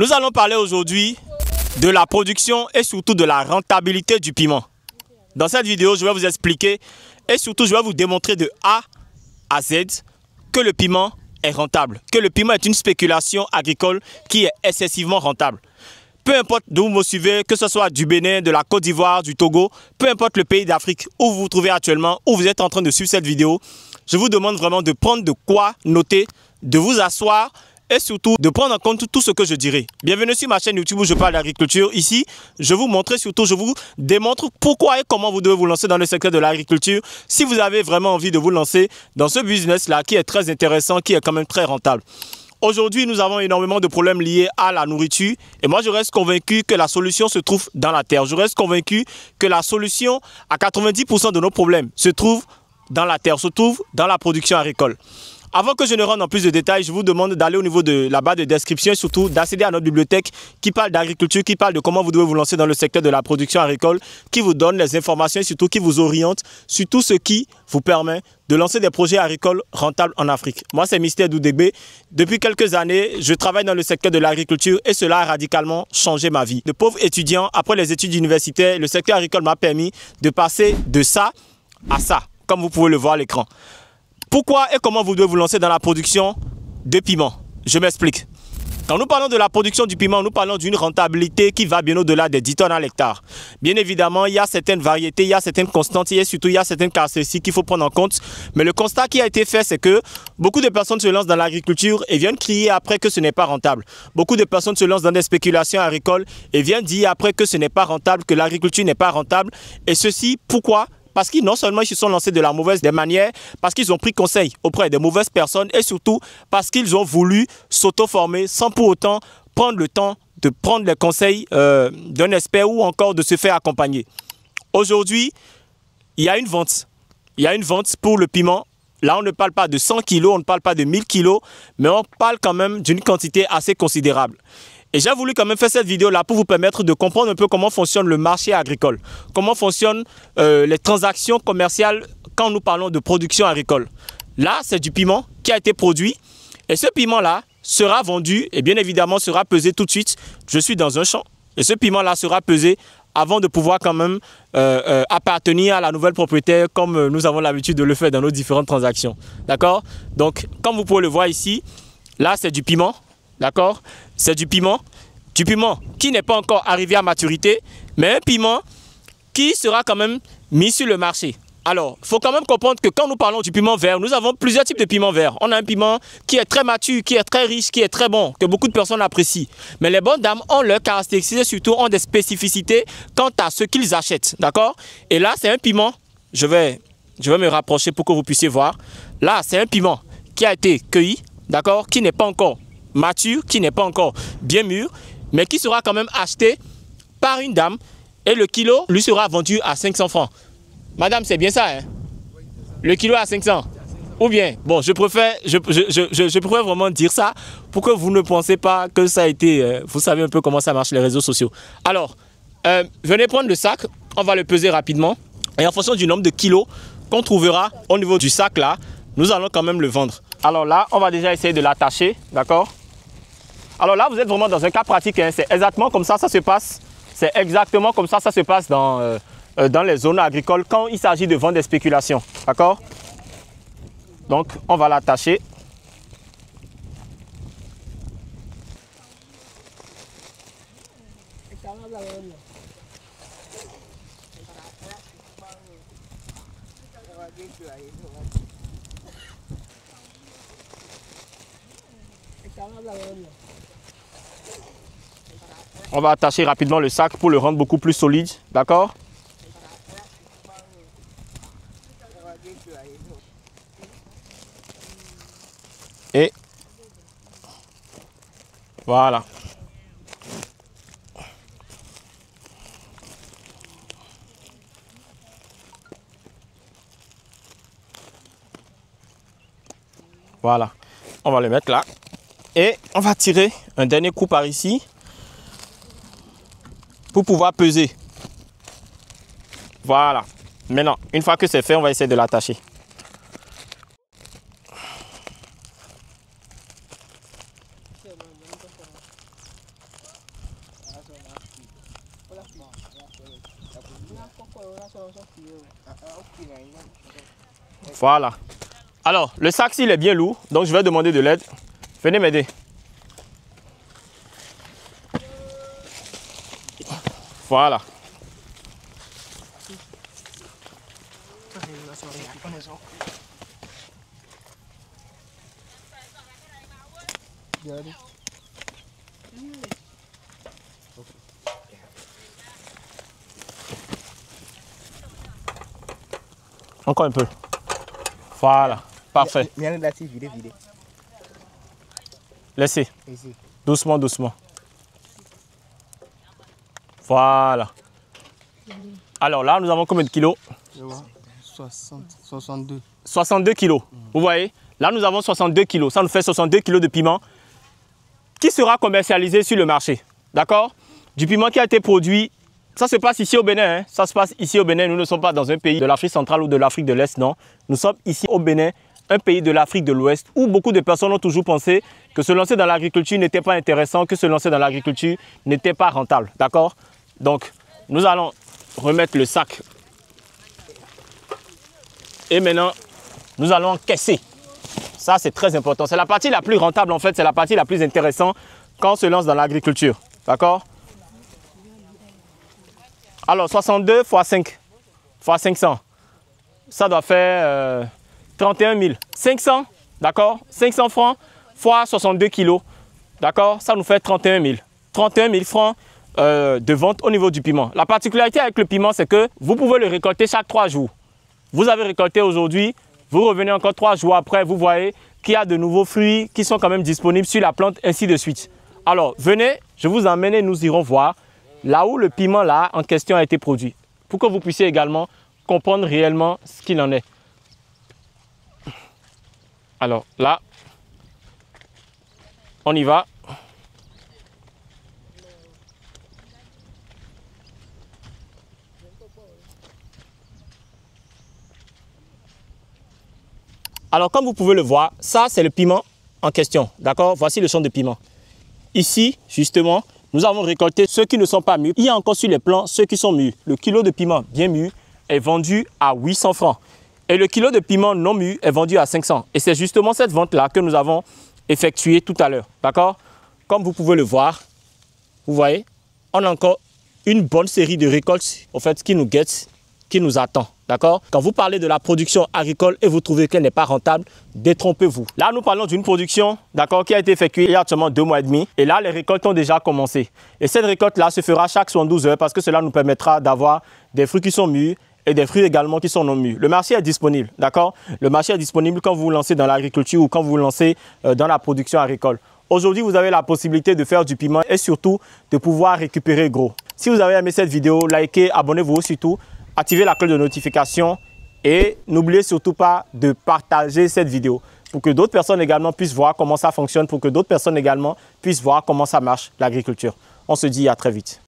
Nous allons parler aujourd'hui de la production et surtout de la rentabilité du piment. Dans cette vidéo, je vais vous expliquer et surtout je vais vous démontrer de A à Z que le piment est rentable, que le piment est une spéculation agricole qui est excessivement rentable. Peu importe d'où vous me suivez, que ce soit du Bénin, de la Côte d'Ivoire, du Togo, peu importe le pays d'Afrique où vous vous trouvez actuellement, où vous êtes en train de suivre cette vidéo, je vous demande vraiment de prendre de quoi noter, de vous asseoir et surtout de prendre en compte tout ce que je dirai. Bienvenue sur ma chaîne YouTube où je parle d'agriculture. Ici, je vous montre surtout, je vous démontre pourquoi et comment vous devez vous lancer dans le secteur de l'agriculture si vous avez vraiment envie de vous lancer dans ce business-là qui est très intéressant, qui est quand même très rentable. Aujourd'hui, nous avons énormément de problèmes liés à la nourriture et moi, je reste convaincu que la solution se trouve dans la terre. Je reste convaincu que la solution à 90% de nos problèmes se trouve dans la terre, se trouve dans la production agricole. Avant que je ne rentre en plus de détails, je vous demande d'aller au niveau de la barre de description et surtout d'accéder à notre bibliothèque qui parle d'agriculture, qui parle de comment vous devez vous lancer dans le secteur de la production agricole, qui vous donne les informations et surtout qui vous oriente sur tout ce qui vous permet de lancer des projets agricoles rentables en Afrique. Moi, c'est Mister Doudegbe. Depuis quelques années, je travaille dans le secteur de l'agriculture et cela a radicalement changé ma vie. De pauvre étudiant, après les études universitaires, le secteur agricole m'a permis de passer de ça à ça, comme vous pouvez le voir à l'écran. Pourquoi et comment vous devez vous lancer dans la production de piment? Je m'explique. Quand nous parlons de la production du piment, nous parlons d'une rentabilité qui va bien au-delà des 10 tonnes à l'hectare. Bien évidemment, il y a certaines variétés, il y a certaines constantes, et surtout il y a certaines caractéristiques qu'il faut prendre en compte. Mais le constat qui a été fait, c'est que beaucoup de personnes se lancent dans l'agriculture et viennent crier après que ce n'est pas rentable. Beaucoup de personnes se lancent dans des spéculations agricoles et viennent dire après que ce n'est pas rentable, que l'agriculture n'est pas rentable. Et ceci, pourquoi ? Parce qu'ils non seulement ils se sont lancés de la mauvaise des manières, parce qu'ils ont pris conseil auprès des mauvaises personnes et surtout parce qu'ils ont voulu s'auto-former sans pour autant prendre le temps de prendre les conseils d'un expert ou encore de se faire accompagner. Aujourd'hui, il y a une vente. Il y a une vente pour le piment. Là, on ne parle pas de 100 kg, on ne parle pas de 1000 kg, mais on parle quand même d'une quantité assez considérable. Et j'ai voulu quand même faire cette vidéo-là pour vous permettre de comprendre un peu comment fonctionne le marché agricole, comment fonctionnent les transactions commerciales quand nous parlons de production agricole. Là, c'est du piment qui a été produit et ce piment-là sera vendu et bien évidemment sera pesé tout de suite. Je suis dans un champ et ce piment-là sera pesé avant de pouvoir quand même appartenir à la nouvelle propriétaire comme nous avons l'habitude de le faire dans nos différentes transactions. D'accord? Donc, comme vous pouvez le voir ici, là, c'est du piment. D'accord? C'est du piment qui n'est pas encore arrivé à maturité, mais un piment qui sera quand même mis sur le marché. Alors, il faut quand même comprendre que quand nous parlons du piment vert, nous avons plusieurs types de piments verts. On a un piment qui est très mature, qui est très riche, qui est très bon, que beaucoup de personnes apprécient. Mais les bonnes dames ont leurs caractéristiques et surtout ont des spécificités quant à ce qu'ils achètent. D'accord? Et là, c'est un piment, je vais me rapprocher pour que vous puissiez voir. Là, c'est un piment qui a été cueilli, d'accord? Qui n'est pas encore mature, qui n'est pas encore bien mûr, mais qui sera quand même acheté par une dame et le kilo lui sera vendu à 500 francs. Madame, c'est bien ça, hein? Le kilo à 500. Ou bien, bon, je préfère vraiment dire ça pour que vous ne pensez pas que ça a été... vous savez un peu comment ça marche les réseaux sociaux. Alors, venez prendre le sac, on va le peser rapidement. Et en fonction du nombre de kilos qu'on trouvera au niveau du sac là, nous allons quand même le vendre. Alors là, on va déjà essayer de l'attacher, d'accord? Alors là, vous êtes vraiment dans un cas pratique, hein. C'est exactement comme ça se passe. C'est exactement comme ça se passe dans les zones agricoles quand il s'agit de vendre des spéculations, d'accord? Donc, on va l'attacher. On va attacher rapidement le sac pour le rendre beaucoup plus solide, d'accord? Et voilà. Voilà. On va le mettre là. Et on va tirer un dernier coup par ici pour pouvoir peser. Voilà. Maintenant, une fois que c'est fait, on va essayer de l'attacher. Voilà. Alors, le sac, s'il est bien lourd, donc je vais demander de l'aide. Venez m'aider. Voilà. Encore un peu. Voilà. Parfait. Laissez. Doucement, doucement. Voilà. Alors là, nous avons combien de kilos? 62. 62 kilos. Vous voyez? Là, nous avons 62 kilos. Ça nous fait 62 kilos de piment qui sera commercialisé sur le marché. D'accord? Du piment qui a été produit. Ça se passe ici au Bénin. Hein? Ça se passe ici au Bénin. Nous ne sommes pas dans un pays de l'Afrique centrale ou de l'Afrique de l'Est. Non. Nous sommes ici au Bénin, un pays de l'Afrique de l'Ouest où beaucoup de personnes ont toujours pensé que se lancer dans l'agriculture n'était pas intéressant, que se lancer dans l'agriculture n'était pas rentable. D'accord? Donc, nous allons remettre le sac. Et maintenant, nous allons encaisser. Ça, c'est très important. C'est la partie la plus rentable, en fait. C'est la partie la plus intéressante quand on se lance dans l'agriculture. D'accord? Alors, 62 x 5 x 500. Ça doit faire 31 000. 500, d'accord? 500 francs x 62 kilos. D'accord? Ça nous fait 31 000. 31 000 francs de vente au niveau du piment. La particularité avec le piment, c'est que vous pouvez le récolter chaque 3 jours. Vous avez récolté aujourd'hui, vous revenez encore 3 jours après, vous voyez qu'il y a de nouveaux fruits qui sont quand même disponibles sur la plante, ainsi de suite. Alors, venez, je vous emmène et nous irons voir là où le piment là en question a été produit, pour que vous puissiez également comprendre réellement ce qu'il en est. Alors là, on y va. Alors, comme vous pouvez le voir, ça, c'est le piment en question. D'accord? Voici le champ de piment. Ici, justement, nous avons récolté ceux qui ne sont pas mûrs. Il y a encore sur les plants ceux qui sont mûrs. Le kilo de piment bien mûr est vendu à 800 francs. Et le kilo de piment non mûr est vendu à 500. Et c'est justement cette vente-là que nous avons effectuée tout à l'heure. D'accord? Comme vous pouvez le voir, vous voyez, on a encore une bonne série de récoltes, en fait, qui nous guettent, qui nous attend. D'accord? Quand vous parlez de la production agricole et vous trouvez qu'elle n'est pas rentable, détrompez-vous. Là, nous parlons d'une production, d'accord, qui a été effectuée il y a actuellement 2 mois et demi. Et là, les récoltes ont déjà commencé. Et cette récolte-là se fera chaque 72 heures parce que cela nous permettra d'avoir des fruits qui sont mûrs et des fruits également qui sont non mûrs. Le marché est disponible, d'accord? Le marché est disponible quand vous vous lancez dans l'agriculture ou quand vous vous lancez dans la production agricole. Aujourd'hui, vous avez la possibilité de faire du piment et surtout de pouvoir récupérer gros. Si vous avez aimé cette vidéo, likez, abonnez-vous surtout. Activez la cloche de notification et n'oubliez surtout pas de partager cette vidéo pour que d'autres personnes également puissent voir comment ça fonctionne, pour que d'autres personnes également puissent voir comment ça marche l'agriculture. On se dit à très vite.